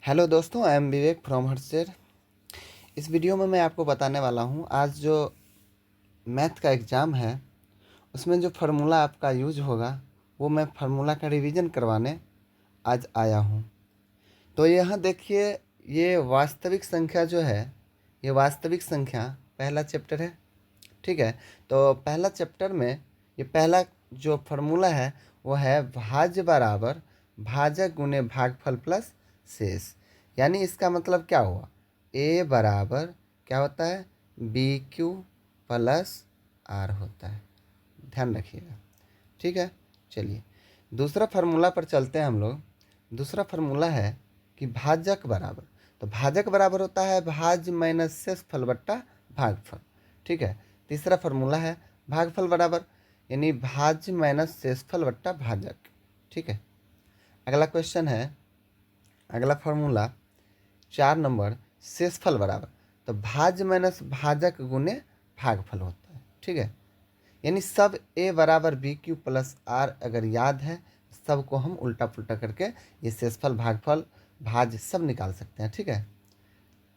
Hello दोस्तों, I am Vivek from हर्षेर। इस video में मैं आपको बताने वाला हूँ आज जो मैथ का एग्ज़ाम है उसमें जो फार्मूला आपका यूज होगा वो मैं फार्मूला का रिवीजन करवाने आज आया हूँ। तो यहाँ देखिए, ये वास्तविक संख्या जो है, ये वास्तविक संख्या पहला चैप्टर है। ठीक है, तो पहला चैप्टर में ये पहला जो फार्मूला है वो है भाज्य बराबर भाजक गुने भागफल प्लस शेष। यानी इसका मतलब क्या हुआ, ए बराबर क्या होता है, बी क्यू प्लस आर होता है। ध्यान रखिएगा। ठीक है, चलिए दूसरा फार्मूला पर चलते हैं हम लोग। दूसरा फार्मूला है कि भाजक बराबर, तो भाजक बराबर होता है भाज्य माइनस शेषफल बट्टा भागफल। ठीक है, तीसरा फार्मूला है भागफल बराबर यानी भाज्य माइनस शेषफल बट्टा भाजक। ठीक है, अगला क्वेश्चन है, अगला फार्मूला 4 नंबर शेषफल बराबर, तो भाज्य माइनस भाजक गुने भागफल होता है। ठीक है, यानी सब ए बराबर बी क्यू प्लस आर अगर याद है, सबको हम उल्टा पुल्टा करके ये शेषफल भागफल भाज्य सब निकाल सकते हैं। ठीक है,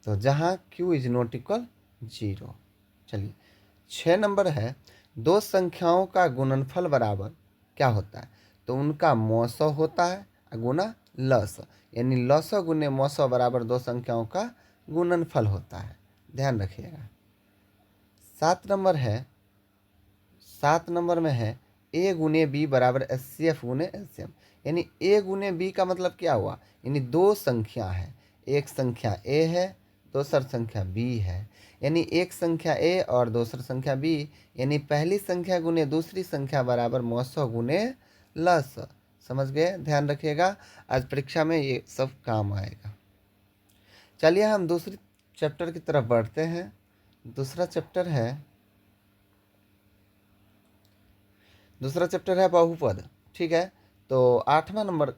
तो जहाँ q इज नॉट इक्वल 0। चलिए 6 नंबर है, दो संख्याओं का गुणनफल बराबर क्या होता है, तो उनका मौसौ होता है गुना लस, यानी लसौ गुने मौसौ बराबर दो संख्याओं का गुणनफल होता है। ध्यान रखिएगा। 7 नंबर है, 7 नंबर में है ए गुने बी बराबर एस सी एफ गुने एल सी एम। यानी ए गुने बी का मतलब क्या हुआ, यानी दो संख्या है, एक संख्या ए है, दूसरी संख्या बी है। यानी एक संख्या ए और दूसरी संख्या बी, यानी पहली संख्या गुने दूसरी संख्या बराबर मौसौ गुने लस। समझ गए, ध्यान रखिएगा, आज परीक्षा में ये सब काम आएगा। चलिए हम दूसरी चैप्टर की तरफ बढ़ते हैं। दूसरा चैप्टर है, दूसरा चैप्टर है बहुपद। ठीक है, तो 8वां नंबर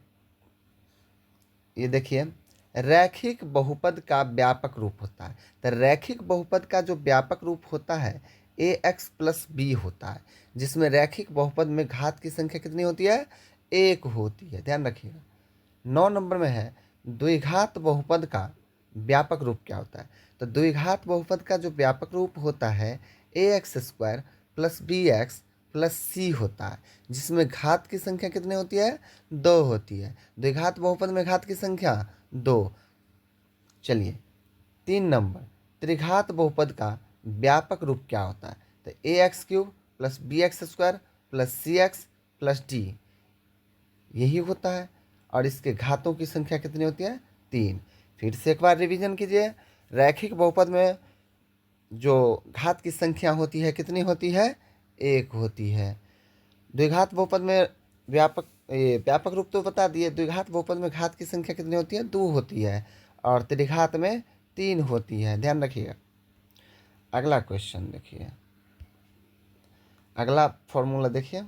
ये देखिए, रैखिक बहुपद का व्यापक रूप होता है। तो रैखिक बहुपद का जो व्यापक रूप होता है ए एक्स प्लस बी होता है, जिसमें रैखिक बहुपद में घात की संख्या कितनी होती है, एक होती है। ध्यान रखिएगा। 9 नंबर में है द्विघात बहुपद का व्यापक रूप क्या होता है, तो द्विघात बहुपद का जो व्यापक रूप होता है a x square plus b x plus c होता है, जिसमें घात की संख्या कितनी होती है, 2 होती है। द्विघात बहुपद में घात की संख्या 2। चलिए 3 नंबर, त्रिघात बहुपद का व्यापक रूप क्या होता है, तो a x cube plus b x square plus c x plus d, यही होता है। और इसके घातों की संख्या कितनी होती है, 3। फिर से एक बार रिवीजन कीजिए। रैखिक बहुपद में जो घात की संख्या होती है कितनी होती है, 1 होती है। द्विघात बहुपद में व्यापक रूप तो बता दिए, द्विघात बहुपद में घात की संख्या कितनी होती है, 2 होती है। और त्रिघात में 3 होती है। ध्यान रखिएगा। अगला क्वेश्चन देखिए, अगला फॉर्मूला देखिए,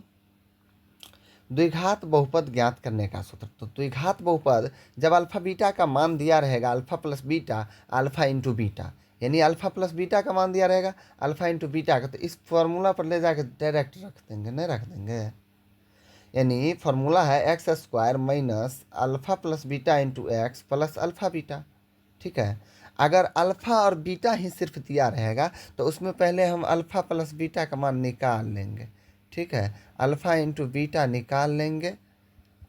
द्विघात बहुपद ज्ञात करने का सूत्र। तो द्विघात बहुपद जब अल्फा बीटा का मान दिया रहेगा, alpha plus beta, alpha into beta, यानी अल्फा प्लस बीटा का मान दिया रहेगा अल्फा इंटू बीटा का, तो इस फॉर्मूला पर ले जाकर डायरेक्ट रख देंगे, नहीं रख देंगे। यानी फॉर्मूला है x square minus alpha plus beta into x plus alpha beta. ठीक है, अगर अल्फा और बीटा ही सिर्फ दिया रहेगा तो उसमें पहले हम अल्फा प्लस बीटा का मान निकाल लेंगे। ठीक है, अल्फा इंटू बीटा निकाल लेंगे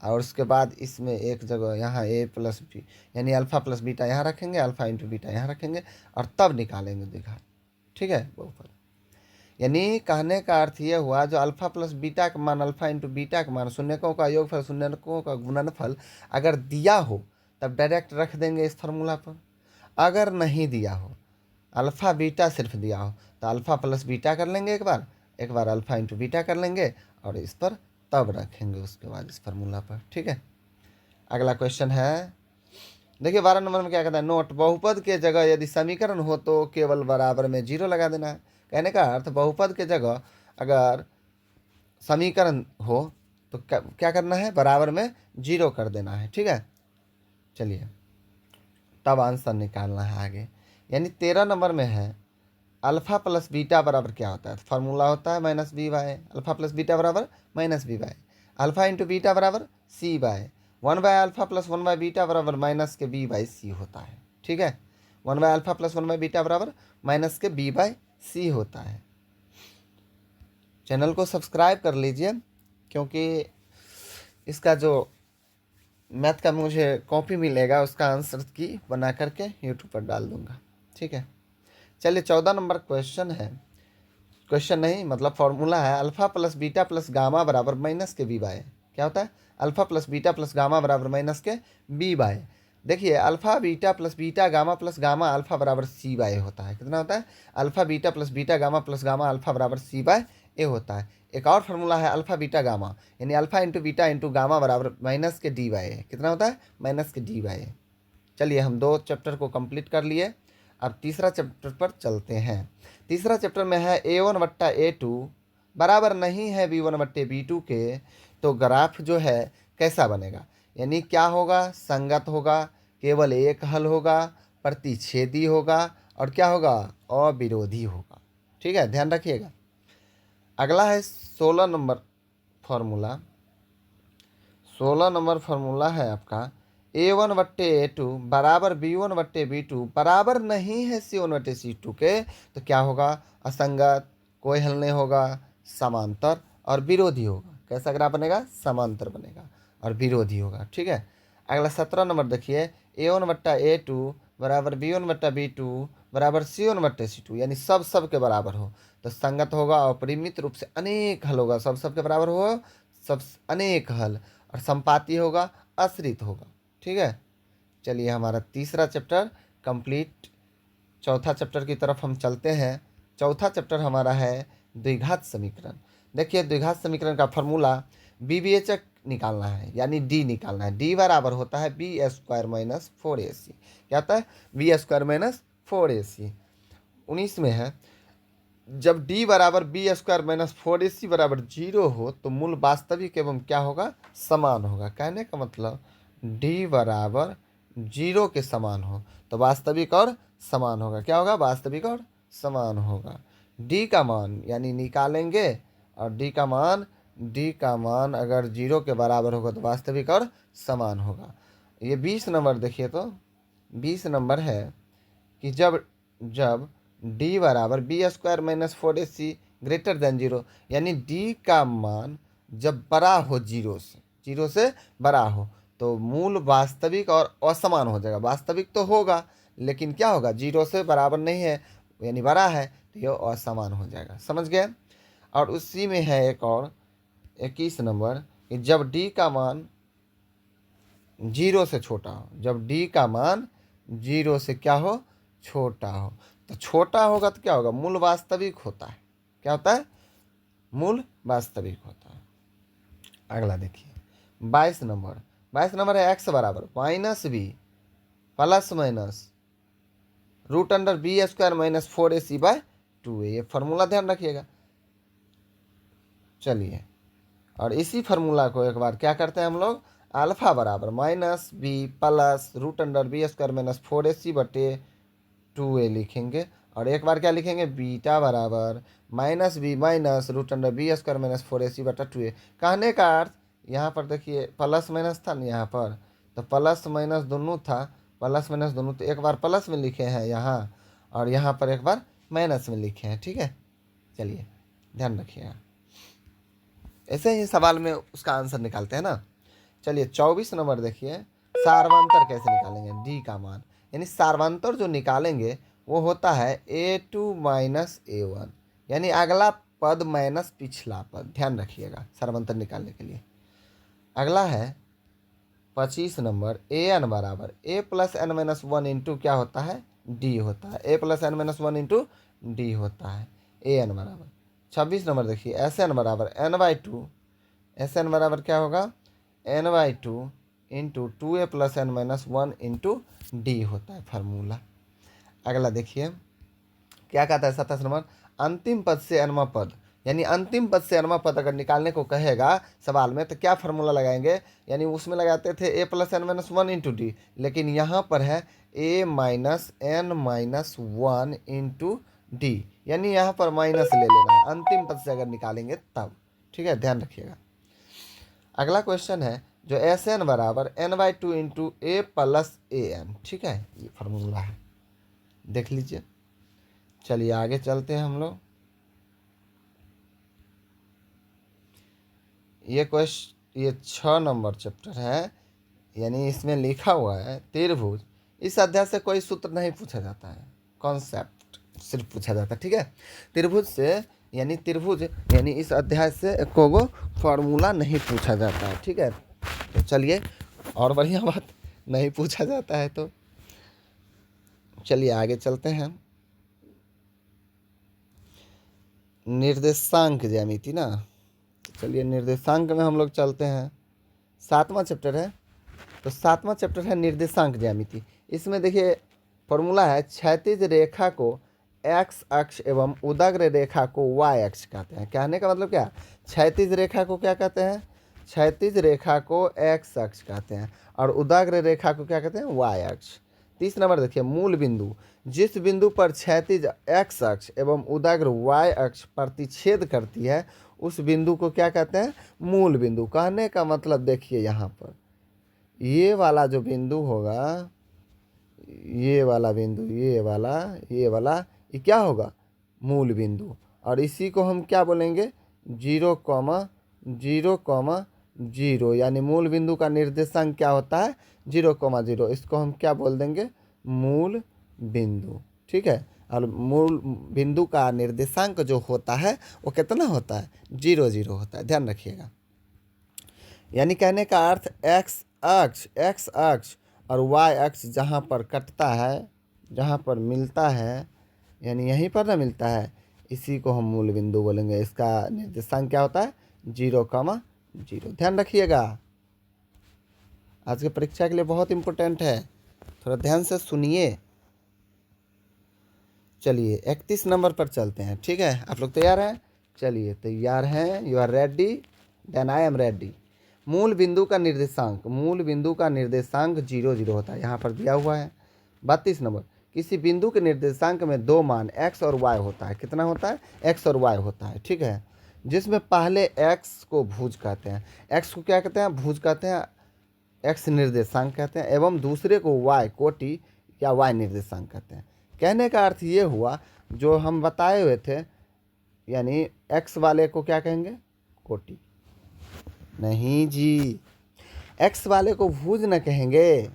और उसके बाद इसमें एक जगह यहाँ ए प्लस बी, यानी अल्फा प्लस बीटा यहाँ रखेंगे, अल्फा इंटू बीटा यहाँ रखेंगे और तब निकालेंगे द्विघात। ठीक है, बहुपद। यानी कहने का अर्थ ये हुआ, जो अल्फा प्लस बीटा का मान, अल्फा इंटू बीटा का मान, शून्यकों का योगफल, शून्यकों का गुणनफल अगर दिया हो तब डायरेक्ट रख देंगे इस फार्मूला पर। अगर नहीं दिया हो, अल्फ़ा बीटा सिर्फ दिया हो, तो अल्फ़ा प्लस बीटा कर लेंगे एक बार अल्फ़ा इंटू बीटा कर लेंगे और इस पर तब रखेंगे उसके बाद इस फार्मूला पर। ठीक है, अगला क्वेश्चन है, देखिए 12 नंबर में क्या कहता है, नोट, बहुपद के जगह यदि समीकरण हो तो केवल बराबर में 0 लगा देना है। कहने का अर्थ, बहुपद के जगह अगर समीकरण हो तो क्या करना है, बराबर में 0 कर देना है। ठीक है, चलिए तब आंसर निकालना है आगे। यानी 13 नंबर में है अल्फा प्लस बीटा बराबर क्या होता है, फार्मूला होता है minus b by, alpha plus beta बराबर minus b by, alpha into beta बराबर सी बाय 1/α प्लस 1/β बराबर माइनस के b/c होता है। ठीक है, 1/α प्लस 1/β बराबर माइनस के b/c होता है। चैनल को सब्सक्राइब कर लीजिए, क्योंकि इसका जो मैथ का मुझे कॉपी मिलेगा उसका आंसर की बना करके यूट्यूब पर डाल दूंगा। ठीक है, चलिए 14 नंबर क्वेश्चन है, क्वेश्चन नहीं मतलब फॉर्मूला है, alpha plus beta plus gamma बराबर माइनस के b/a। क्या होता है? Alpha plus beta plus gamma बराबर माइनस के b/a। देखिए alpha beta plus beta gamma plus gamma alpha बराबर c/a होता है। कितना होता है? Alpha beta plus beta gamma plus gamma alpha बराबर c/a होता है। एक और फार्मूला है अल्फा बीटा गामा, यानी alpha into beta into gamma बराबर माइनस के d/a। कितना होता है? माइनस के d/a। चलिए हम 2 चैप्टर को कंप्लीट कर लिए, अब तीसरा चैप्टर पर चलते हैं। तीसरा चैप्टर में है a1/a2 बराबर नहीं है b1/b2 के, तो ग्राफ जो है कैसा बनेगा, यानी क्या होगा? संगत होगा, केवल एक हल होगा, प्रतिच्छेदी होगा, और क्या होगा? अविरोधी होगा। ठीक है, ध्यान रखिएगा। अगला है 16 नंबर फॉर्मूला। 16 नंबर फॉर्मूला है आपका a1/a2 बराबर b1/b2 बराबर नहीं है c1/c2 के, तो क्या होगा? असंगत, कोई हल नहीं होगा, समांतर और विरोधी होगा। कैसा ग्राफ बनेगा? समांतर बनेगा और विरोधी होगा। ठीक है, अगला 17 नंबर देखिए, a1/a2 बराबर b1/b2 बराबर c1/c2, यानी सब के बराबर हो तो संगत होगा, और परिमित रूप से अनेक हल होगा। सब के बराबर हो, सब अनेक हल, और संपाती होगा, आश्रित होगा। ठीक है, चलिए हमारा तीसरा चैप्टर कंप्लीट। चौथा चैप्टर की तरफ हम चलते हैं। चौथा चैप्टर हमारा है द्विघात समीकरण। देखिए द्विघात समीकरण का फॉर्मूला बीबीएचएक निकालना है, यानी डी निकालना है। डी बराबर होता है b² माइनस 4ac। क्या होता है? b² - 4ac। 19 में है, जब d बराबर b² - 4ac बराबर 0 हो तो मूल वास्तविक एवं क्या होगा? समान होगा। कहने का मतलब d बराबर 0 के समान हो तो वास्तविक और समान होगा। क्या होगा? वास्तविक और समान होगा। d का मान यानी निकालेंगे, और d का मान अगर 0 के बराबर होगा तो वास्तविक और समान होगा। ये 20 नंबर देखिए, तो 20 नंबर है कि जब d बराबर b² - 4ac ग्रेटर देन 0, यानी d का मान जब बड़ा हो 0 से बड़ा हो तो मूल वास्तविक और असमान हो जाएगा। वास्तविक तो होगा लेकिन क्या होगा? 0 से बराबर नहीं है, यानी बड़ा है, तो यह असमान हो जाएगा। समझ गए? और उसी में है एक और 21 नंबर कि जब d का मान 0 से छोटा हो, जब d का मान 0 से क्या हो? छोटा हो। तो छोटा होगा तो क्या होगा? मूल वास्तविक होता है। क्या होता है? मूल वास्तविक होता है। अगला देखिए 22 नंबर। 22 नंबर है x बराबर -b plus minus √b² - 4ac/2a। ये फार्मूला ध्यान रखिएगा। चलिए, और इसी फार्मूला को एक बार क्या करते हैं हम लोग? अल्फा बराबर -b प्लस √b² - 4ac/2a लिखेंगे, और एक बार क्या लिखेंगे? बीटा बराबर -b माइनस √b² - 4ac/2a। कहने का अर्थ यहाँ पर देखिए प्लस माइनस था ना, यहाँ पर तो प्लस माइनस दोनों था, प्लस माइनस दोनों, तो एक बार प्लस में लिखे हैं यहाँ, और यहाँ पर एक बार माइनस में लिखे हैं। ठीक है, चलिए ध्यान रखिएगा। ऐसे ही सवाल में उसका आंसर निकालते हैं ना। चलिए 24 नंबर देखिए, सार्वंतर कैसे निकालेंगे? डी का मान, यानी सार्वंतर जो निकालेंगे वो होता है a2 माइनस a1, यानी अगला पद माइनस पिछला पद। ध्यान रखिएगा सार्वंतर निकालने के लिए। अगला है 25 नंबर, an बराबर a plus n minus 1 into क्या होता है? d होता है। a plus n minus 1 into D होता है an बराबर। 26 नंबर देखिए, Sn बराबर n/2, Sn बराबर क्या होगा? n/2 into 2a plus n minus 1 into D होता है फार्मूला। अगला देखिए क्या कहता है 27 नंबर, अंतिम पद से nवां पद, यानी अंतिम पद से nवां पद अगर निकालने को कहेगा सवाल में तो क्या फार्मूला लगाएंगे? यानी उसमें लगाते थे a plus n minus 1 into D, लेकिन यहाँ पर है a minus n minus 1 into D, यानी यहाँ पर माइनस ले लेना है अंतिम पद से अगर निकालेंगे तब। ठीक है, ध्यान रखिएगा। अगला क्वेश्चन है जो एस एन बराबर n/2 into A plus A N, ठीक है, ये फार्मूला है, देख लीजिए। चलिए आगे चलते हैं हम लोग। ये 6 नंबर चैप्टर है, यानी इसमें लिखा हुआ है त्रिभुज। इस अध्याय से कोई सूत्र नहीं पूछा जाता है, कॉन्सेप्ट सिर्फ पूछा जाता है, ठीक है। त्रिभुज से यानी त्रिभुज यानी इस अध्याय से कोई फॉर्मूला नहीं पूछा जाता है, ठीक है। तो चलिए, और बढ़िया बात, नहीं पूछा जाता है तो चलिए आगे चलते हैं। निर्देशांक ज्यामिति ना, चलिए निर्देशांक में हम लोग चलते हैं। 7वां चैप्टर है, तो 7वां चैप्टर है निर्देशांक ज्यामिति। इसमें देखिए फॉर्मूला है, क्षैतिज रेखा को एक्स अक्ष एवं उदग्र रेखा को वाई अक्ष कहते हैं। कहने का मतलब क्या, क्षैतिज रेखा को क्या कहते हैं, क्षैतिज रेखा को एक्स अक्ष कहते हैं और उदग्र रेखा को क्या कहते हैं, वाई अक्ष। 30 नंबर देखिए, मूल बिंदु, जिस बिंदु पर क्षैतिज एक्स अक्ष एवं उदग्र वाई अक्ष प्रतिच्छेद करती है उस बिंदु को क्या कहते हैं, मूल बिंदु। कहने का मतलब देखिए यहाँ पर ये वाला जो बिंदु होगा, ये वाला बिंदु, ये वाला ये क्या होगा, मूल बिंदु। और इसी को हम क्या बोलेंगे, 0,0,0, यानी मूल बिंदु का निर्देशांक क्या होता है, 0,0। इसको हम क्या बोल देंगे, मूल बिंदु, ठीक है। और मूल बिंदु का निर्देशांक जो होता है वो कितना होता है, 0,0 होता है, ध्यान रखिएगा। यानी कहने का अर्थ एक्स अक्ष और वाई अक्ष जहाँ पर कटता है, जहाँ पर मिलता है, यानी यहीं पर ना मिलता है, इसी को हम मूल बिंदु बोलेंगे। इसका निर्देशांक क्या होता है, 0,0। ध्यान रखिएगा, आज की परीक्षा के लिए बहुत इंपॉर्टेंट है, थोड़ा ध्यान से सुनिए। चलिए 31 नंबर पर चलते हैं, ठीक है। आप लोग तैयार हैं, चलिए तैयार हैं, you are ready, then I am ready. मूल बिंदु का निर्देशांक, मूल बिंदु का निर्देशांक 0,0 होता है, यहाँ पर दिया हुआ है। 32 नंबर, किसी बिंदु के निर्देशांक में दो मान x और y होता है, कितना होता है, x और y होता है, ठीक है। जिसमें पहले x को भुज कहते हैं, x को क्या कहते हैं, भुज कहते हैं, x निर्देशांक कहते हैं, एवं दूसरे को y कोटि या y निर्देशांक कहते हैं। कहने का अर्थ ये हुआ जो हम बताए हुए थे, यानी x वाले को क्या कहेंगे, कोटि, नहीं जी, x वाले को भुज न कहेंगे।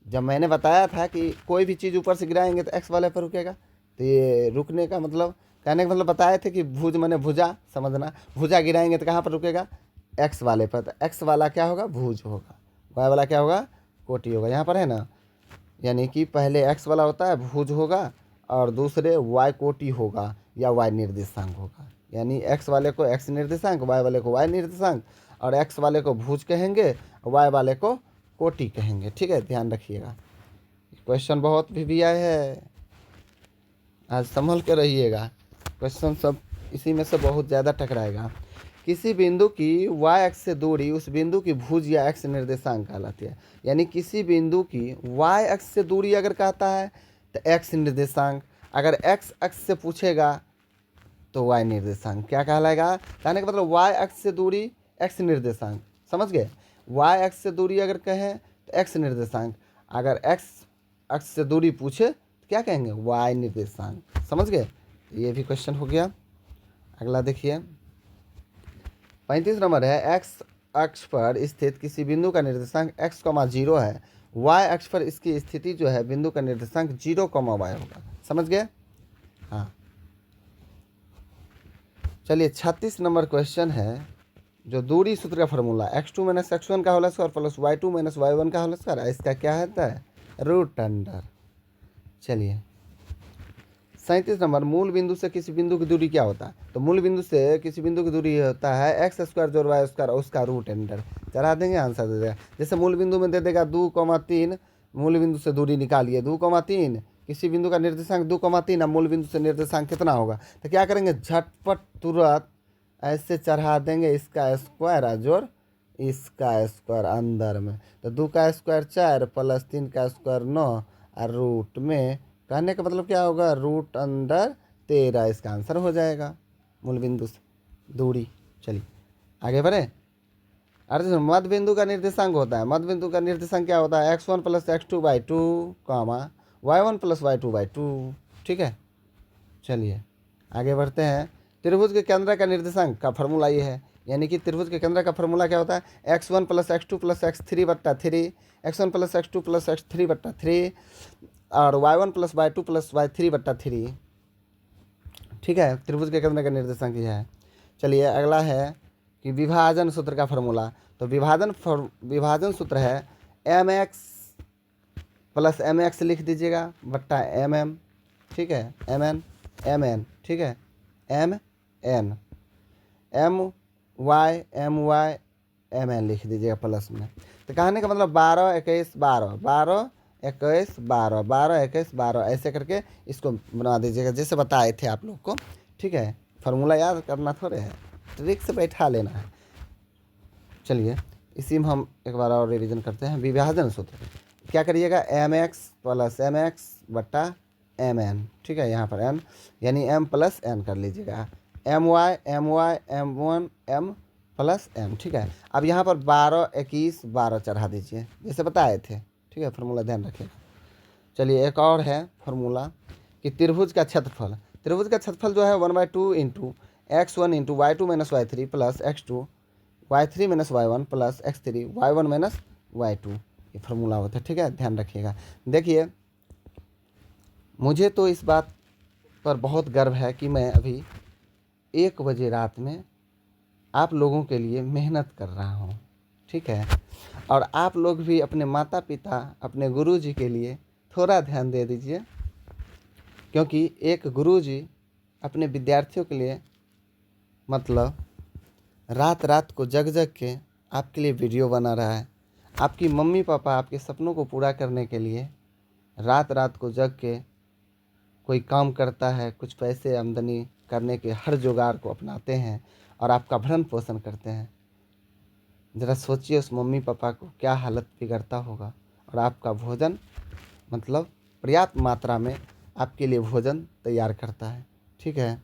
जब मैंने बताया था कि कोई भी चीज़ ऊपर से गिराएंगे तो x वाले पर रुकेगा, तो ये रुकने का मतलब, कहने का मतलब बताए थे कि भुज माने भुजा, समझना, भुजा गिराएंगे तो कहाँ पर रुकेगा, x वाले पर। तो x वाला क्या होगा, भुज होगा, y वाला क्या होगा, कोटि होगा। यहाँ पर है ना, यानी कि पहले x वाला होता है, भुज होगा, और दूसरे y कोटि होगा या y निर्देशांक होगा। यानी x वाले को x निर्देशांक, y वाले को y निर्देशांक, और x वाले को भुज कहेंगे, y वाले को कोटि कहेंगे, ठीक है, ध्यान रखिएगा। क्वेश्चन बहुत भी आए है, आज संभल के रहिएगा, क्वेश्चन सब इसी में से बहुत ज़्यादा टकराएगा। किसी बिंदु की y अक्ष से दूरी उस बिंदु की भुज या x निर्देशांक कहलाती है। यानी किसी बिंदु की y अक्ष से दूरी अगर कहता है तो x निर्देशांक, अगर x अक्ष से पूछेगा तो y निर्देशांक क्या कहलाएगा। कहने का मतलब y अक्ष से दूरी x निर्देशांक, समझ गए, y अक्ष से दूरी अगर कहें तो x निर्देशांक, अगर x अक्ष से दूरी पूछे तो क्या कहेंगे, y निर्देशांक, समझ गए। ये भी क्वेश्चन हो गया। अगला देखिए 35 नंबर है, x अक्ष पर स्थित किसी बिंदु का निर्देशांक x, 0 है, y अक्ष पर इसकी स्थिति जो है बिंदु का निर्देशांक 0, y होगा, समझ गए। हाँ चलिए 36 नंबर क्वेश्चन है, जो दूरी सूत्र का फॉर्मूला x2 - x1 का whole square plus y2 - y1 का होल स्क्वायर, इसका क्या होता है, रूट अंडर। चलिए 37 नंबर, मूल बिंदु से किसी बिंदु की दूरी क्या होता है, तो मूल बिंदु से किसी बिंदु की दूरी होता है x² जोड़ y² उसका रूट अंडर। चढ़ा देंगे, आंसर दे देगा। जैसे मूल बिंदु में दे देगा 2,3, मूल बिंदु से दूरी निकालिए 2,3, किसी बिंदु का निर्देशांक 2,3, अब मूल बिंदु से निर्देशांक कितना होगा, तो क्या करेंगे, झटपट तुरंत ऐसे चढ़ा देंगे, इसका स्क्वायर जोड़ इसका स्क्वायर अंदर में, तो 2 का स्क्वायर 4 प्लस 3 का स्क्वायर 9 और रूट में, कहने का मतलब क्या होगा, रूट अंडर 13, इसका आंसर हो जाएगा मूल बिंदु से दूरी। चलिए आगे बढ़े। अर्थात मध्य बिंदु का निर्देशांक होता है। मध्य बिंदु का निर्देशांक क्या होता है? x1 प्लस x2/2 कामा y1 प्लस y2/2। ठीक है, चलिए आगे बढ़ते हैं। त्रिभुज के केंद्र का निर्देशांक का फॉर्मूला ये है, यानी कि त्रिभुज के केंद्र का फॉर्मूला क्या होता है? x1 plus x2 plus x3/3, x1 plus x2 plus x3/3 और y1 plus y2 plus y3/3। ठीक है, त्रिभुज के केंद्र का निर्देशांक यह है। चलिए अगला है कि विभाजन सूत्र का फॉर्मूला। तो विभाजन सूत्र है mx प्लस mx लिख दीजिएगा बट्टा mm। ठीक है, mn, ठीक है, mn, my mn लिख दीजिएगा प्लस में। तो कहने का मतलब 12 21 12 12 21 12 12 21 12 ऐसे करके इसको बना दीजिएगा, जैसे बताए थे आप लोग को। ठीक है, फार्मूला याद करना थोड़े है, ट्रिक से बैठा लेना है। चलिए इसी में हम एक बार और रिवीजन करते हैं। विभाजन सूत्र क्या करिएगा? mx प्लस mx बट्टा mn। ठीक है, यहाँ पर n यानी m प्लस n कर लीजिएगा, my m1 m plus m। ठीक है, अब यहाँ पर 12 21 12 चढ़ा दीजिए जैसे बताए थे। ठीक है, फार्मूला ध्यान रखिएगा। चलिए एक और है फार्मूला कि त्रिभुज का क्षेत्रफल। त्रिभुज का क्षेत्रफल जो है 1/2 into x1 into y2 minus y3 plus x2 y3 minus y1 plus x3 y1 minus y2, ये फार्मूला होता है। ठीक है, ध्यान रखिएगा। देखिए मुझे तो इस बात पर बहुत गर्व है कि मैं अभी 1 बजे रात में आप लोगों के लिए मेहनत कर रहा हूँ। ठीक है, और आप लोग भी अपने माता पिता अपने गुरुजी के लिए थोड़ा ध्यान दे दीजिए, क्योंकि एक गुरुजी अपने विद्यार्थियों के लिए मतलब रात रात को जग जग के आपके लिए वीडियो बना रहा है। आपकी मम्मी पापा आपके सपनों को पूरा करने के लिए रात रात को जग के कोई काम करता है, कुछ पैसे आमदनी करने के हर जुगाड़ को अपनाते हैं और आपका भरण पोषण करते हैं। ज़रा सोचिए उस मम्मी पापा को क्या हालत बिगड़ता होगा, और आपका भोजन मतलब पर्याप्त मात्रा में आपके लिए भोजन तैयार करता है। ठीक है,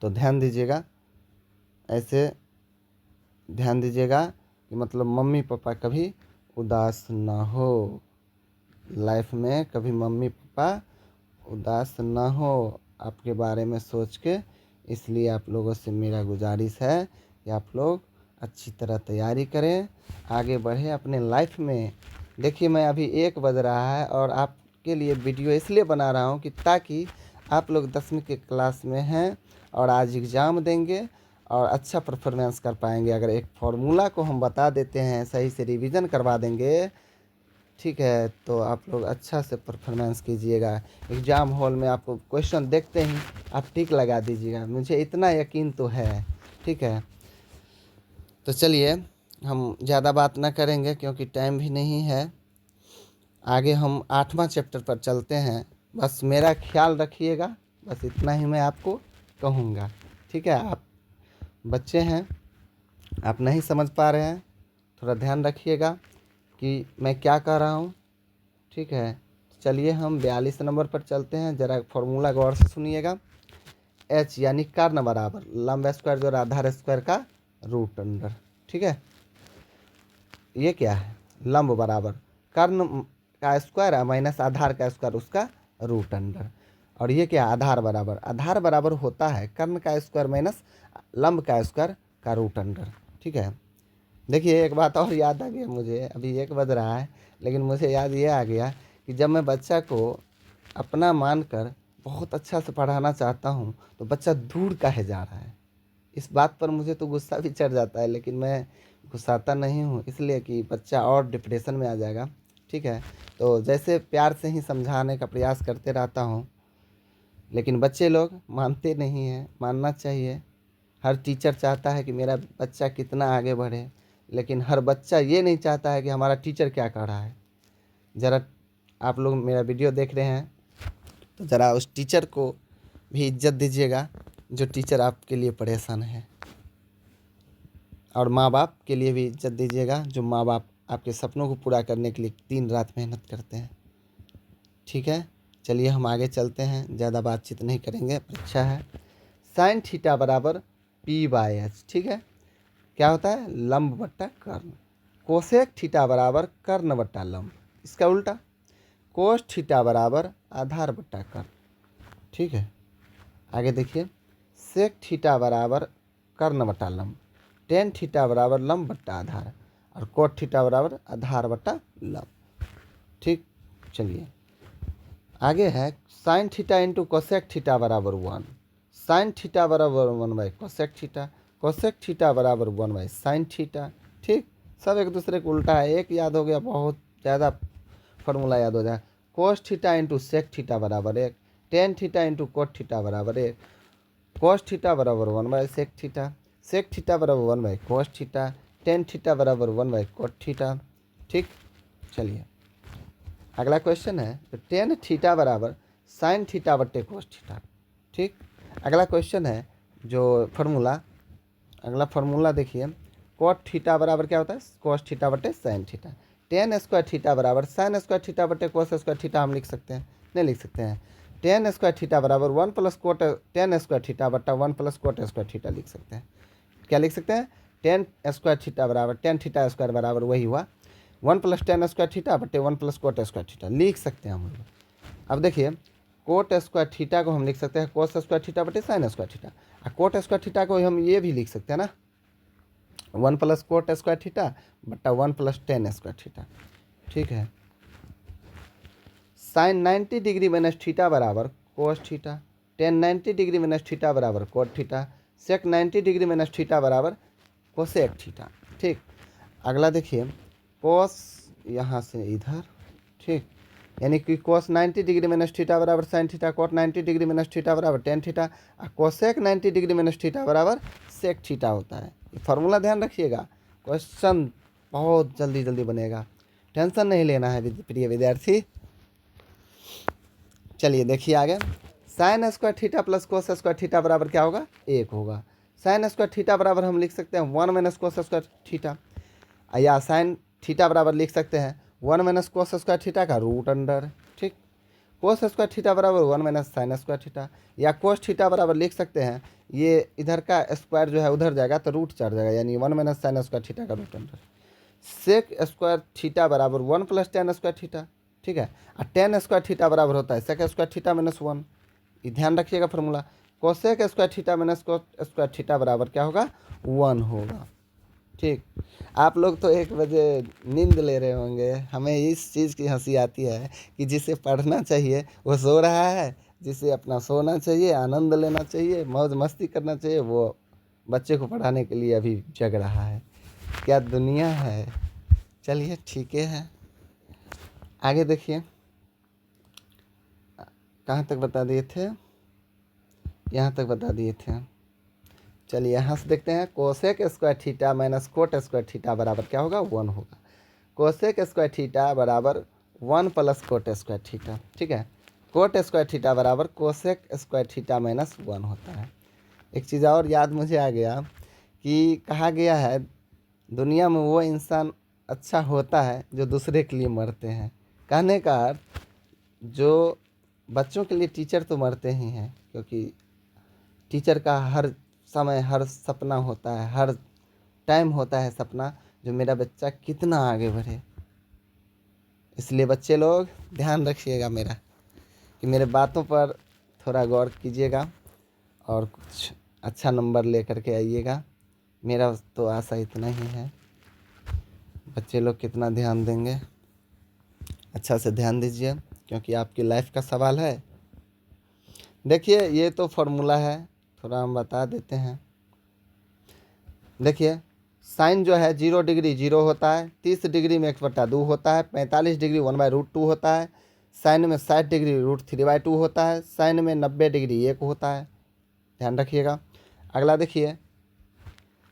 तो ध्यान दीजिएगा, ऐसे ध्यान दीजिएगा कि मतलब मम्मी पापा कभी उदास ना हो, लाइफ में कभी मम्मी पापा उदास ना हो आपके बारे में सोच के। इसलिए आप लोगों से मेरा गुजारिश है कि आप लोग अच्छी तरह तैयारी करें, आगे बढ़ें अपने लाइफ में। देखिए मैं अभी 1 बज रहा है और आपके लिए वीडियो इसलिए बना रहा हूँ कि ताकि आप लोग 10वीं के क्लास में हैं और आज एग्ज़ाम देंगे और अच्छा परफॉर्मेंस कर पाएंगे। अगर एक फार्मूला को हम बता देते हैं, सही से रिवीजन करवा देंगे, ठीक है, तो आप लोग अच्छा से परफॉर्मेंस कीजिएगा। एग्ज़ाम हॉल में आपको क्वेश्चन देखते ही आप टिक लगा दीजिएगा, मुझे इतना यकीन तो है। ठीक है, तो चलिए हम ज़्यादा बात ना करेंगे क्योंकि टाइम भी नहीं है। आगे हम 8वां चैप्टर पर चलते हैं। बस मेरा ख्याल रखिएगा, बस इतना ही मैं आपको कहूँगा। ठीक है, आप बच्चे हैं, आप नहीं समझ पा रहे हैं, थोड़ा ध्यान रखिएगा कि मैं क्या कह रहा हूँ। ठीक है, चलिए हम 42 नंबर पर चलते हैं। ज़रा फॉर्मूला गौर से सुनिएगा। h यानी कर्ण बराबर लंब स्क्वायर जो आधार स्क्वायर का रूट अंडर। ठीक है, ये क्या है? लंब बराबर कर्ण का स्क्वायर माइनस आधार का स्क्वायर उसका रूट अंडर। और ये क्या? आधार बराबर होता है कर्ण का स्क्वायर माइनस लंब का स्क्वायर का रूट अंडर। ठीक है, देखिए एक बात और याद आ गया मुझे, अभी 1 बज रहा है लेकिन मुझे याद ये आ गया कि जब मैं बच्चा को अपना मानकर बहुत अच्छा से पढ़ाना चाहता हूँ तो बच्चा दूर काहे जा रहा है। इस बात पर मुझे तो गुस्सा भी चढ़ जाता है, लेकिन मैं गुस्साता नहीं हूँ, इसलिए कि बच्चा और डिप्रेशन में आ जाएगा। ठीक है, तो जैसे प्यार से ही समझाने का प्रयास करते रहता हूँ, लेकिन बच्चे लोग मानते नहीं हैं। मानना चाहिए। हर टीचर चाहता है कि मेरा बच्चा कितना आगे बढ़े, लेकिन हर बच्चा ये नहीं चाहता है कि हमारा टीचर क्या कर रहा है। ज़रा आप लोग मेरा वीडियो देख रहे हैं तो ज़रा उस टीचर को भी इज्जत दीजिएगा जो टीचर आपके लिए परेशान है, और माँ बाप के लिए भी इज्जत दीजिएगा जो माँ बाप आपके सपनों को पूरा करने के लिए दिन रात मेहनत करते हैं। ठीक है, चलिए हम आगे चलते हैं, ज़्यादा बातचीत नहीं करेंगे, परीक्षा है। साइन थीटा बराबर p/h। ठीक है, क्या होता है, लंब बट्टा कर्ण। कोसेक थीटा बराबर कर्ण बट्टा लंब, इसका उल्टा कोस थीटा बराबर आधार बट्टा कर्ण। ठीक है, आगे देखिए, सेक थीटा बराबर कर्ण बट्टा लंब, टेन थीटा बराबर लंब बट्टा आधार, और कोट थीटा बराबर आधार बट्टा लंब। ठीक, चलिए आगे है sine theta into cosec theta बराबर 1, साइन थीटा बराबर 1/कोसेक थीटा, कोसेक थीटा बराबर 1/साइन थीटा। ठीक, सब एक दूसरे को उल्टा है, एक याद हो गया बहुत ज़्यादा फॉर्मूला याद हो जाए। Cos theta into sec theta बराबर 1, tan theta into cot theta बराबर 1, कोस थीटा बराबर 1/सेक थीटा, सेक थीटा बराबर 1/कोस थीटा, टेन थीटा बराबर 1/कोट थीटा। ठीक, चलिए अगला क्वेश्चन है, तो टेन थीटा बराबर साइन थीटा बट्टे कोस थीटा। ठीक, अगला क्वेश्चन है जो फार्मूला, अगला फार्मूला देखिए, कोट थीटा बराबर क्या होता है, कोस थीटा बट्टे sine theta. Ten square theta बराबर साइन स्क्वायर थीटा बट्टे कोस स्क्वायर थीटा हम लिख सकते हैं, नहीं लिख सकते हैं। टेन स्क्वायर थीटा बराबर 1 plus coat ten square theta बट्टा 1 प्लस कोट स्क्वायर थीटा लिख सकते हैं। क्या लिख सकते हैं, टेन स्क्वायर थीटा बराबर टेन थीटा स्क्वायर बराबर वही हुआ 1 प्लस टेन स्क्वायर थीटा बट्टे 1 प्लस कोट स्क्वायर थीटा लिख सकते हैं हम लोग। अब देखिए, कोट स्क्वायर थीटा को हम लिख सकते हैं कोस स्क्वायर थीटा बटे साइन स्क्वायर थीटा, और कोट स्क्वायर थीटा को हम ये भी लिख सकते हैं ना, 1 प्लस कोट स्क्वायर थीटा बट्टा 1 प्लस टेन स्क्वायर थीटा। ठीक है, साइन 90 डिग्री माइनस थीटा बराबर cos theta, ten 90 degree minus theta बराबर कोट थीटा, सेक 90 डिग्री माइनस थीटा बराबर कोसेक थीटा। ठीक, अगला देखिए, कोस यहाँ से इधर, ठीक, यानी कि कोस 90 डिग्री माइनस थीटा बराबर sine theta, cot 90 degree minus theta बराबर टेन थीटा, और कोसेक 90 डिग्री माइनस थीटा बराबर सेक थीटा होता है। ये फार्मूला ध्यान रखिएगा, क्वेश्चन बहुत जल्दी जल्दी बनेगा, टेंशन नहीं लेना है प्रिय विद्यार्थी। चलिए देखिए आगे, sign square theta plus cos square theta बराबर क्या होगा, 1 होगा। साइन स्क्वायर थीटा बराबर हम लिख सकते हैं 1 माइनस कोस स्क्वायर थीटा, या साइन थीटा बराबर लिख सकते हैं 1 माइनस कोस स्क्वायर थीटा का रूट अंडर। ठीक, कोस स्क्वायर थीटा बराबर 1 माइनस साइन स्क्वायर थीटा, या कोस थीटा बराबर लिख सकते हैं, ये इधर का स्क्वायर जो है उधर जाएगा तो रूट चढ़ जाएगा, यानी 1 माइनस साइन स्क्वायर थीटा का root under. Sec square theta बराबर 1 प्लस टेन स्क्वायर थीटा। ठीक है, और टेन स्क्वायर थीटा बराबर होता है सेक स्क्वायर थीटा माइनस 1, ये ध्यान रखिएगा formula. Cosec square theta minus cos square theta बराबर क्या होगा, 1 होगा। ठीक, आप लोग तो 1 बजे नींद ले रहे होंगे, हमें इस चीज़ की हंसी आती है कि जिसे पढ़ना चाहिए वो सो रहा है, जिसे अपना सोना चाहिए, आनंद लेना चाहिए, मौज मस्ती करना चाहिए, वो बच्चे को पढ़ाने के लिए अभी जग रहा है। क्या दुनिया है। चलिए ठीक है, आगे देखिए, कहाँ तक बता दिए थे, यहाँ तक बता दिए थे। चलिए यहाँ से देखते हैं, cosec square theta minus cot square theta बराबर क्या होगा, 1 होगा। कोसेक स्क्वायर थीटा बराबर 1 प्लस कोट स्क्वायर थीटा। ठीक है, कोट स्क्वायर थीटा बराबर कोसेक स्क्वायर थीटा माइनस 1 होता है। एक चीज़ और याद मुझे आ गया कि कहा गया है दुनिया में वो इंसान अच्छा होता है जो दूसरे के लिए मरते हैं। कहने का अर्थ, जो बच्चों के लिए टीचर तो मरते ही हैं, क्योंकि टीचर का हर समय हर सपना होता है, हर टाइम होता है सपना जो मेरा बच्चा कितना आगे बढ़े। इसलिए बच्चे लोग ध्यान रखिएगा मेरा, कि मेरे बातों पर थोड़ा गौर कीजिएगा और कुछ अच्छा नंबर ले करके आइएगा। मेरा तो आशा इतना ही है, बच्चे लोग कितना ध्यान देंगे, अच्छा से ध्यान दीजिए, क्योंकि आपकी लाइफ का सवाल है। देखिए ये तो फॉर्मूला है, थोड़ा हम बता देते हैं। देखिए, साइन जो है 0 डिग्री 0 होता है, 30 डिग्री में 1/2 होता है, 45 डिग्री 1/√2 होता है, साइन में 60 डिग्री √3/2 होता है, साइन में 90 डिग्री 1 होता है। ध्यान रखिएगा। अगला देखिए,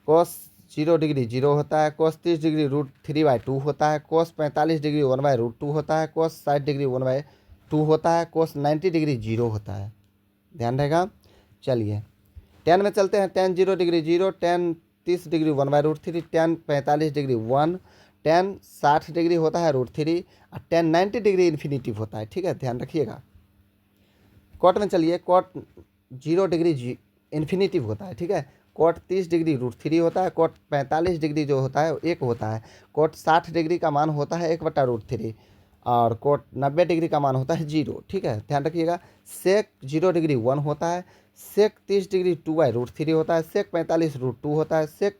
कोस 0 डिग्री 0 होता है, कोस 30 डिग्री √3/2 होता है, कोस 45 डिग्री 1/√2 होता है, कोस 60 डिग्री 1/2 होता है, कोस 90 डिग्री 0 होता है। ध्यान रहेगा। चलिए टेन में चलते हैं, ten 0 degree 0, ten 30 degree 1/√3, ten 45 degree 1, ten 60 degree होता है √3, और टेन 90 डिग्री इन्फिनिटिव होता है। ठीक है, ध्यान रखिएगा। कोट में चलिए, कोट 0 डिग्री इन्फिनिटिव होता है। ठीक है, कोट 30 डिग्री √3 होता है, कोट 45 डिग्री जो होता है 1 होता है, कोट 60 डिग्री का मान होता है 1/√3 और कोट 90 डिग्री का मान होता है 0। ठीक है, ध्यान रखिएगा। सेक 0 डिग्री 1 होता है, सेक 30 डिग्री 2/√3 होता है, सेक 45 √2 होता है, सेक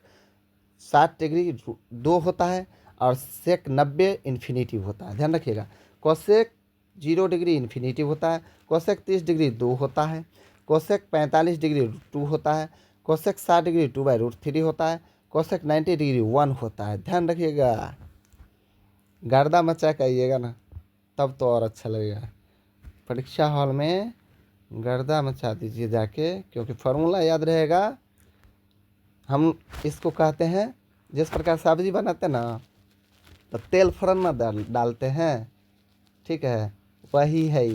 60 डिग्री 2 होता है और सेक 90 इन्फिनिटिव होता है। ध्यान रखिएगा। कोसेक 0 डिग्री इन्फिनिटिव होता है, कोसेक 30 डिग्री 2 होता है, कोसेक 45 डिग्री 2 होता है, कोसेक 60 डिग्री 2/√3 होता है, कोसेक 90 डिग्री 1 होता है। ध्यान रखिएगा, गर्दा मचा के आइएगा ना, तब तो और अच्छा लगेगा। परीक्षा हॉल में गर्दा मचा दीजिए जाके, क्योंकि फार्मूला याद रहेगा। हम इसको कहते हैं, जिस प्रकार सब्जी बनाते हैं ना तो तेल फोरन में डालते हैं, ठीक है, वही है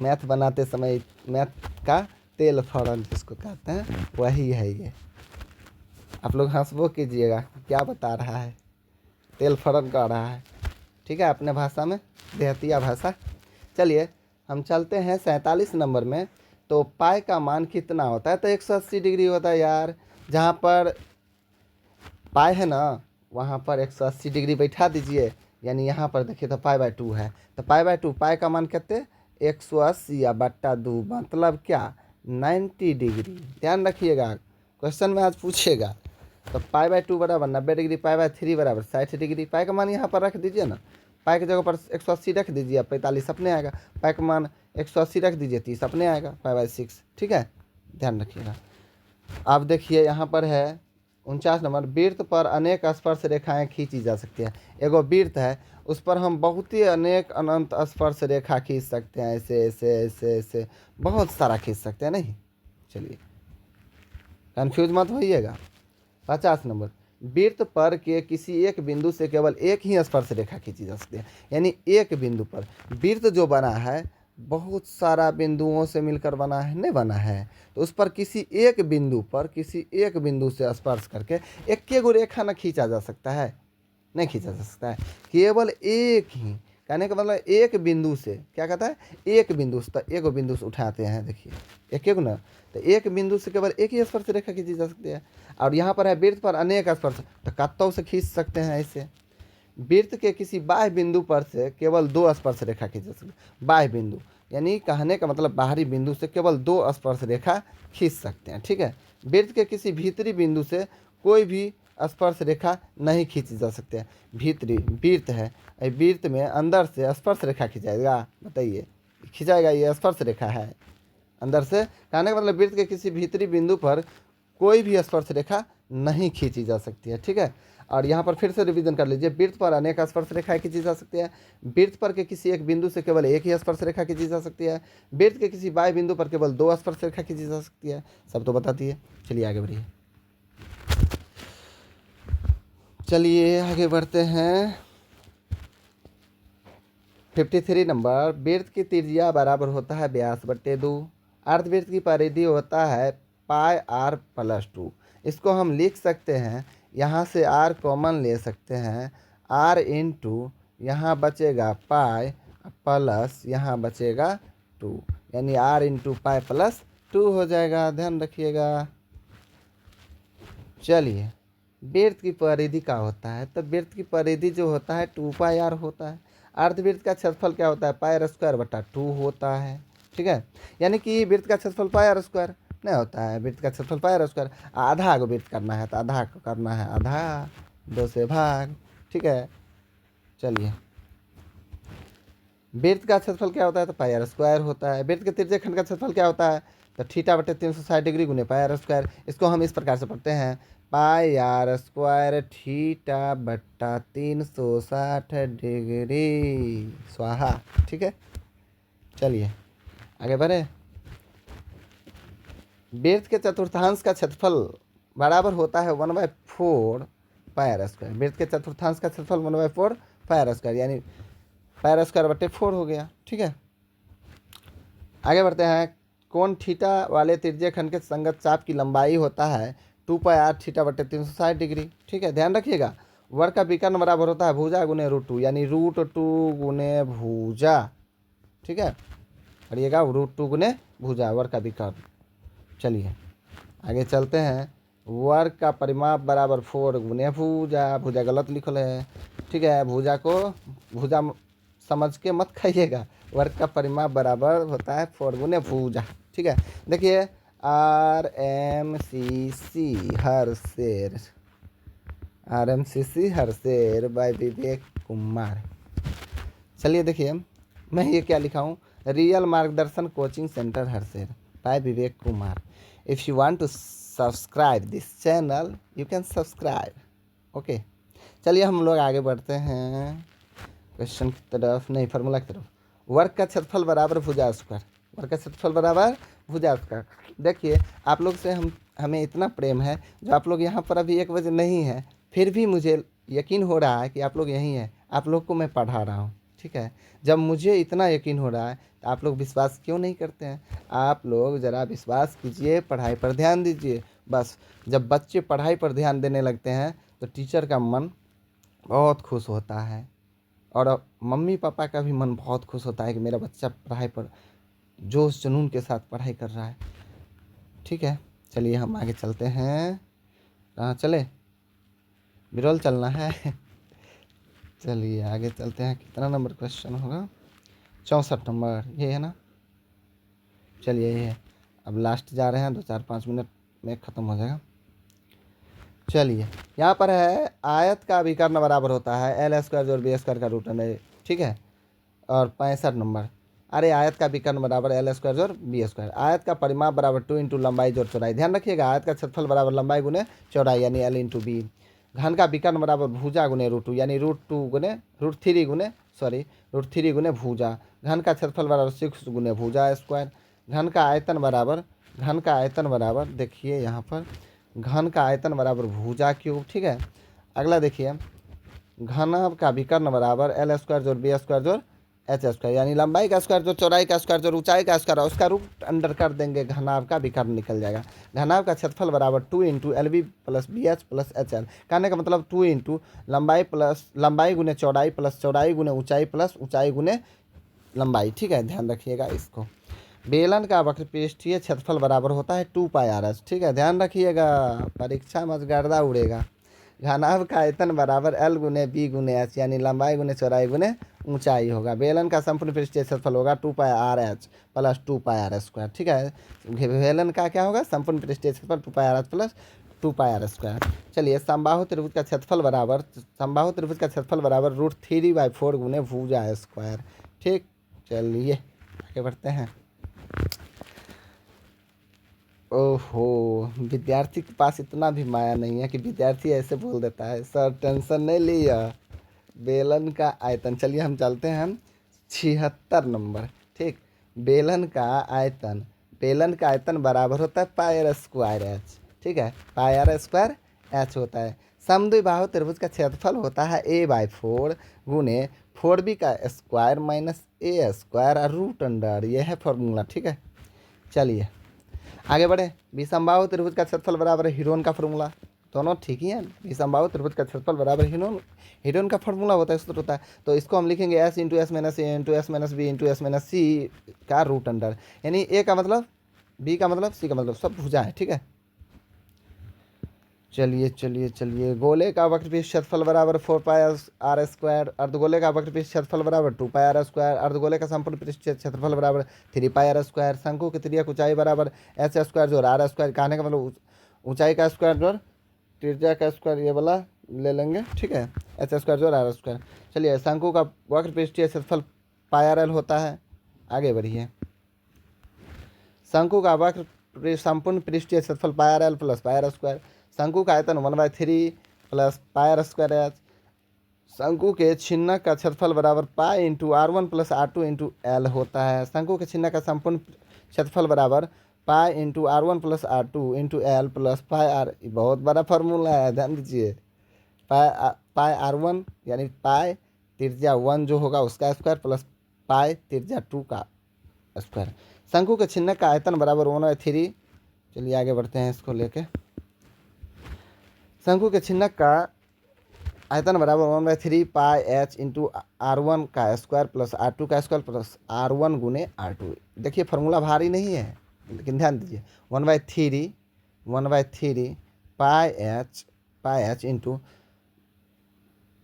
मैथ बनाते समय मैथ का तेल फोरन जिसको कहते हैं वही है ये। आप लोग हंसबो कीजिएगा, क्या बता रहा है, तेल फोरन कह रहा है। ठीक है, अपने भाषा में, देहतिया भाषा। चलिए हम चलते हैं 47 नंबर में। तो पाई का मान कितना होता है? तो 180 डिग्री होता है यार। जहाँ पर पाई है ना वहाँ पर 180 डिग्री बैठा दीजिए, यानी यहाँ पर देखिए तो पाई/2 है, तो पाई/2, पाई का मान कितने 180/2 मतलब क्या 90 डिग्री। ध्यान रखिएगा, क्वेश्चन में आज पूछेगा। तो पाई/2 बराबर 90 डिग्री, पाई/3 बराबर 60 डिग्री। पाई का मान यहाँ पर रख दीजिए ना, पाई की जगह पर 180 रख दीजिए, 45 अपने आएगा। पाई का मान 180 रख दीजिए, 30 अपने आएगा, पाई/6। ठीक है, ध्यान रखिएगा। अब देखिए यहाँ पर है 49 नंबर। वृत्त पर अनेक स्पर्श रेखाएं खींची जा सकती है। एगो वृत्त है, उस पर हम बहुत ही अनेक अनंत स्पर्श रेखा खींच सकते हैं, ऐसे ऐसे ऐसे ऐसे बहुत सारा खींच सकते हैं। नहीं, चलिए कंफ्यूज मत होइएगा। 50 नंबर। वृत्त पर के किसी एक बिंदु से केवल एक ही स्पर्श रेखा खींची जा सकती है, यानी एक बिंदु पर। वृत्त जो बना है बहुत सारा बिंदुओं से मिलकर बना है, नहीं बना है, तो उस पर किसी एक बिंदु पर, किसी एक बिंदु से स्पर्श करके एक के गो रेखा न खींचा जा सकता है, नहीं खींचा जा सकता है। केवल एक ही, कहने का मतलब एक बिंदु से, क्या कहता है, एक बिंदु से, तो एक बिंदु से उठाते हैं, देखिए एक एक ना, तो एक बिंदु से केवल एक ही स्पर्श रेखा खींची जा सकती है। और यहाँ पर है वृत्त पर अनेक स्पर्श, तो कत्तों से खींच सकते हैं ऐसे। वृत्त के किसी बाह्य बिंदु पर से केवल 2 स्पर्श रेखा खींच सकते हैं। बाह्य बिंदु यानी कहने का मतलब बाहरी बिंदु से केवल 2 स्पर्श रेखा खींच सकते हैं। ठीक है, वृत्त के किसी भीतरी बिंदु से कोई भी स्पर्श रेखा नहीं खींची जा सकती है। भीतरी वृत्त है, वृत्त में अंदर से स्पर्श रेखा खिंचाएगा, बताइए खिंचाएगा, ये स्पर्श रेखा है अंदर से। कहने का मतलब वृत्त के किसी भीतरी बिंदु पर कोई भी स्पर्श रेखा नहीं खींची जा सकती है। ठीक है, और यहाँ पर फिर से रिवीजन कर लीजिए। वृत्त पर अनेक स्पर्श रेखाएं खींची जा सकती है, वृत्त पर के किसी एक बिंदु से केवल एक ही स्पर्श रेखा खींची जा सकती है, वृत्त के किसी बाह्य बिंदु पर केवल 2 स्पर्श रेखा खींची जा सकती है। सब तो बताती है। चलिए आगे बढ़िए, चलिए आगे बढ़ते हैं। 53 नंबर। वृत्त की त्रिज्या बराबर होता है व्यास/2। अर्धवृत्त की परिधि होता है πr+2। इसको हम लिख सकते हैं, यहाँ से r कॉमन ले सकते हैं, r इंटू यहाँ बचेगा पाई प्लस यहाँ बचेगा 2, यानी r इंटू π+2 हो जाएगा। ध्यान रखिएगा। चलिए, वृत्त की परिधि का होता है, तो वृत्त की परिधि जो होता है 2πr होता है। अर्धवृत्त का क्षेत्रफल क्या होता है, πr² /2 होता है। ठीक है, यानी कि वृत्त का क्षेत्रफल πr² नहीं होता है, वृत्त का क्षेत्रफल πr²। आधा को वृत्त करना है तो आधा को करना है, आधा 2 से भाग। ठीक है, चलिए वृत्त का क्षेत्रफल क्या होता है, तो πr² होता है। वृत्त के तिर्यक खंड का क्षेत्रफल क्या होता है, तो θ/360 डिग्री गुने πr²। इसको हम इस प्रकार से पढ़ते हैं, πr² θ/360 डिग्री स्वाहा। ठीक है, चलिए आगे बढ़े। वृत्त के चतुर्थांश का क्षेत्रफल बराबर होता है 1/4 πr²। वृत्त के चतुर्थांश का क्षेत्रफल 1/4 πr², यानी πr²/4 हो गया। ठीक है, आगे बढ़ते हैं। कोण थीटा वाले त्रिज्यक खंड के संगत चाप की लंबाई होता है 2πr θ/360 डिग्री। ठीक है, ध्यान रखिएगा। वर्ग का विकर्ण बराबर होता है भुजा गुने √2, यानी √2 गुने भुजा। ठीक है, पढ़िएगा, √2 गुने भुजा, वर्ग का विकर्ण। चलिए आगे चलते हैं। वर्ग का परिमाप बराबर 4 गुने भुजा। भुजा गलत लिखल है, ठीक है। भुजा को भुजा समझ के मत खाइएगा। वर्ग का परिमाप बराबर होता है 4 गुने भुजा, ठीक है। देखिए RMCC हर शेर बाय विवेक कुमार। चलिए देखिए मैं ये क्या लिखा हूँ, रियल मार्गदर्शन कोचिंग सेंटर हरसेर by Vivek Kumar. If you want to subscribe this channel you can subscribe. Okay, चलिए हम लोग आगे बढ़ते हैं क्वेश्चन की तरफ, नहीं फार्मूला की तरफ। वर्ग का क्षेत्रफल बराबर भुजा स्क्वायर। वर्ग का क्षेत्रफल बराबर भुजा स्क्वायर। देखिए आप लोग से हमें इतना प्रेम है, जो आप लोग यहाँ पर अभी 1 बजे नहीं है, फिर भी मुझे यकीन हो रहा है कि आप लोग यहीं हैं। आप लोग को मैं पढ़ा रहा हूँ, ठीक है। जब मुझे इतना यकीन हो रहा है तो आप लोग विश्वास क्यों नहीं करते हैं? आप लोग ज़रा विश्वास कीजिए, पढ़ाई पर ध्यान दीजिए। बस जब बच्चे पढ़ाई पर ध्यान देने लगते हैं तो टीचर का मन बहुत खुश होता है, और मम्मी पापा का भी मन बहुत खुश होता है कि मेरा बच्चा पढ़ाई पर जोश जुनून के साथ पढ़ाई कर रहा है, ठीक है। चलिए हम आगे चलते हैं। कहाँ चले? बिरौल चलना है। चलिए आगे चलते हैं। कितना नंबर क्वेश्चन होगा? 64 नंबर, ये है ना? चलिए ये है। अब लास्ट जा रहे हैं, 2-4-5 मिनट में ख़त्म हो जाएगा। चलिए यहाँ पर है, आयत का विकर्ण बराबर होता है L स्क्वायर जोड़ B स्क्वायर का रूट है, ठीक है। और 65 नंबर, अरे आयत का विकर्ण बराबर L स्क्वायर जोड़ B स्क्वायर। आयत का परिमाप बराबर 2 इंटू लंबाई जोड़ चौड़ाई। ध्यान रखिएगा, आयत का क्षेत्रफल बराबर लंबाई गुने चौड़ाई यानी L इंटू B। घन का विकर्ण बराबर भुजा गुने रूट 2 यानी रूट थ्री गुने भुजा। घन का क्षेत्रफल बराबर 6 गुने भुजा स्क्वायर। घन का आयतन बराबर देखिए यहाँ पर, घन का आयतन बराबर भुजा क्यूब, ठीक है। अगला देखिए, घन का विकर्ण बराबर L स्क्वायर जोड़ B स्क्वायर जोड़ H स्क्वायर यानी लंबाई का स्क्वायर जोड़ चौड़ाई का स्क्वायर जोड़ ऊंचाई का स्क्वायर, उसका रूट अंडर कर देंगे, घनाभ का विकर्ण निकल जाएगा। घनाभ का क्षेत्रफल बराबर 2 into LB plus BH plus HL। कहने का मतलब 2 इंटू लंबाई गुने चौड़ाई प्लस चौड़ाई गुने ऊंचाई प्लस ऊंचाई गुने लंबाई, ठीक है। ध्यान रखिएगा इसको। बेलन का वक्रपृष्ठीय क्षेत्रफल बराबर होता है 2πr/, ठीक है। ध्यान रखिएगा, परीक्षा में गर्दा उड़ेगा। घनाभ का आयतन बराबर L गुने B गुने H यानी लंबाई गुने चौड़ाई गुने ऊंचाई होगा। बेलन का संपूर्ण पृष्ठीय क्षेत्रफल होगा 2πr/h प्लस 2πr², ठीक है। बेलन का क्या होगा? संपूर्ण पृष्ठीय क्षेत्रफल 2πr/h प्लस 2πr²। चलिए समबाहु त्रिभुज का क्षेत्रफल बराबर √3/4 गुने भुजा स्क्वायर, ठीक। चलिए आगे बढ़ते हैं। ओहो, विद्यार्थी के पास इतना भी माया नहीं है कि विद्यार्थी ऐसे बोल देता है। सर टेंशन नहीं लिया, बेलन का आयतन। चलिए हम चलते हैं 76 नंबर, ठीक। बेलन का आयतन बराबर होता है πr²h, ठीक है। πr² होता है। समद्विबाहु त्रिभुज का क्षेत्रफल होता है a/4 गुने 4b का स्क्वायर माइनस a² और रूट अंडर, यह है फॉर्मूला, ठीक है। चलिए आगे बढ़े। विसंबाहु त्रिभुज का क्षेत्रफल बराबर हिरोन का फॉर्मूला, दोनों ठीक ही है। विसंबाहु त्रिभुज का क्षेत्रफल बराबर हिरोन का फॉर्मूला होता है, सूत्र होता है। तो इसको हम लिखेंगे S into s minus a into s minus b into s minus c का रूट अंडर, यानी A का मतलब, B का मतलब, C का मतलब, सब भुजा है, ठीक है। चलिए गोले का वक्रपृष्ठ क्षेत्रफल बराबर 4πr²। अर्धगोले का वक्रपृष्ठ क्षेत्रफल बराबर 2πr²। अर्धगोले का संपूर्ण पृष्ठ क्षेत्रफल बराबर 3πr²। शंकु की त्रिज्या ऊंचाई बराबर h² जोड़ r²। कहने का मतलब ऊंचाई का स्क्वायर जोड़ त्रिज्या का स्क्वायर, ये वाला ले लेंगे, ठीक है। h² जोड़ r²। चलिए शंकु का वक्रपृष्ठीय क्षेत्रफल πrl होता है। आगे बढ़िए। शंकु का वक्र संपूर्ण पृष्ठीय क्षेत्रफल πrl प्लस πr²। शंकु का आयतन 1/3 प्लस πr²h। शंकु के छिन्नक का क्षेत्रफल बराबर π into r1 plus r2 into L होता है। शंकु के छिन्नक का संपूर्ण क्षेत्रफल बराबर π into r1 plus r2 into l plus πr। बहुत बड़ा फार्मूला है, ध्यान दीजिए। πr1 यानी π त्रिज्या 1 जो होगा उसका स्क्वायर प्लस π त्रिज्या 2 का स्क्वायर। शंकु के छिन्नक का आयतन बराबर 1/3। चलिए आगे बढ़ते हैं इसको लेके। शंकु के छिन्नक का आयतन बराबर 1/3 πh इंटू r1 का स्क्वायर प्लस r2 का स्क्वायर प्लस r1 गुने r2। देखिए फार्मूला भारी नहीं है, लेकिन ध्यान दीजिए। 1/3 पाई एच इंटू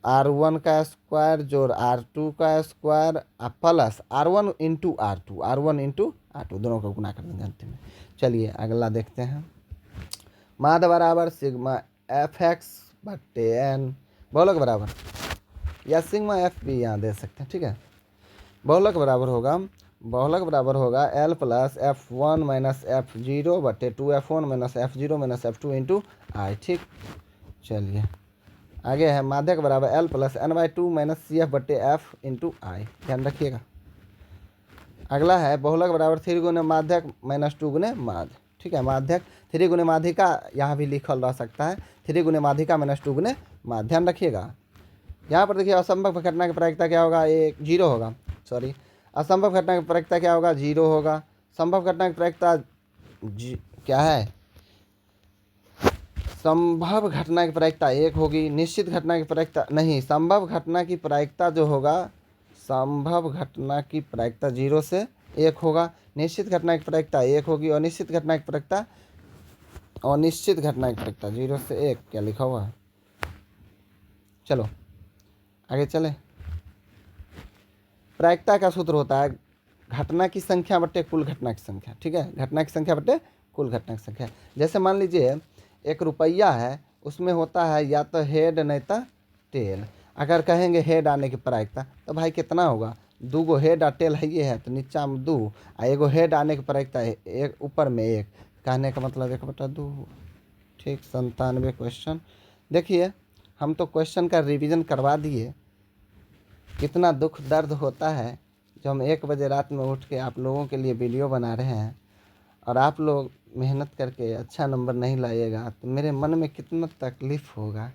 R1 का स्क्वायर जोड़ R2 का square plus R1 into R2 दोनों को गुना कर देंगे अंतिम में। चलिए अगला देखते हैं। माध्य बराबर सिग्मा एफ एक्स बट्टे एन, बहुलक बराबर, या सिग्मा एफ भी यहाँ दे सकते हैं, ठीक है। बहुलक बराबर होगा L plus F1 minus F0 बट्टे 2F1 minus F0 minus F2 into आई, ठीक। चलिए आगे है माध्यक बराबर L plus n/2 minus CF बट्टे एफ इंटू आई, ध्यान रखिएगा। अगला है बहुलक बराबर 3 गुने माध्यक माइनस 2 गुने माध्य, ठीक है। माध्यक 3 गुने माध्यिका यहाँ भी लिखल रह सकता है, 3 गुने माध्यिका माइनस 2 गुने माध्य, ध्यान रखिएगा। यहाँ पर देखिए असंभव घटना की प्रायिकता क्या होगा, एक जीरो होगा, सॉरी असंभव घटना की प्रायिकता क्या होगा, जीरो होगा। संभव घटना की प्रायिकता क्या है, संभव घटना की प्रायिकता एक होगी। निश्चित घटना की प्रायिकता नहीं, संभव घटना की प्रायिकता जो होगा, संभव घटना की प्रायिकता 0 से 1 होगा। निश्चित घटना की प्रायिकता 1 होगी और अनिश्चित घटना की प्रायिकता 0 से 1 क्या लिखा हुआ है। चलो आगे चले। प्रायिकता का सूत्र होता है घटना की संख्या बट्टे कुल घटना की संख्या, ठीक है। घटना की संख्या बट्टे कुल घटना की संख्या। जैसे मान लीजिए 1 रुपया है, उसमें होता है या तो हेड नहीं तो टेल। अगर कहेंगे हेड आने की प्रायिकता तो भाई कितना होगा, 2 गो हेड और टेल है ये है तो नीचा में 2 और एगो हेड आने की प्रायिकता है एक ऊपर में 1, कहने का मतलब 1/2, ठीक। 97 क्वेश्चन। देखिए हम तो क्वेश्चन का रिवीजन करवा दिए। कितना दुख दर्द होता है जो हम 1 बजे रात में उठ के आप लोगों के लिए वीडियो बना रहे हैं और आप लोग मेहनत करके अच्छा नंबर नहीं लाइएगा तो मेरे मन में कितना तकलीफ़ होगा,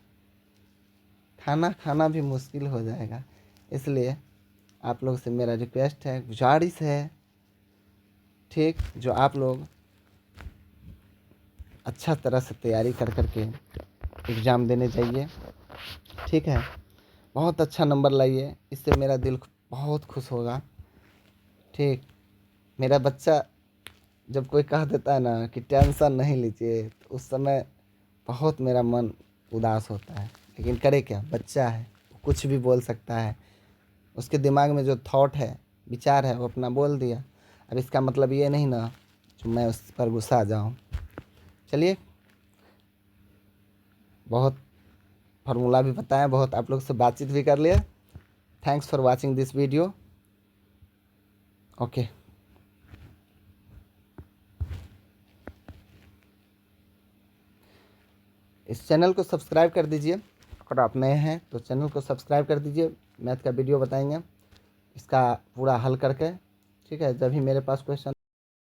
खाना खाना भी मुश्किल हो जाएगा। इसलिए आप लोग से मेरा रिक्वेस्ट है, गुजारिश है, ठीक, जो आप लोग अच्छा तरह से तैयारी कर करके एग्ज़ाम देने जाइए, ठीक है। बहुत अच्छा नंबर लाइए, इससे मेरा दिल बहुत खुश होगा, ठीक। मेरा बच्चा जब कोई कह देता है ना कि टेंशन नहीं लीजिए तो उस समय बहुत मेरा मन उदास होता है, लेकिन करे क्या, बच्चा है, कुछ भी बोल सकता है। उसके दिमाग में जो थॉट है, विचार है, वो अपना बोल दिया। अब इसका मतलब ये नहीं ना कि मैं उस पर गुस्सा आ जाऊँ। चलिए बहुत फार्मूला भी बताएं, बहुत आप लोग से बातचीत भी कर लिया। Thanks for watching this video. Okay. इस चैनल को सब्सक्राइब कर दीजिए, अगर आप नए हैं तो चैनल को सब्सक्राइब कर दीजिए। मैथ का वीडियो बताएंगे इसका पूरा हल करके, ठीक है। जब भी मेरे पास क्वेश्चन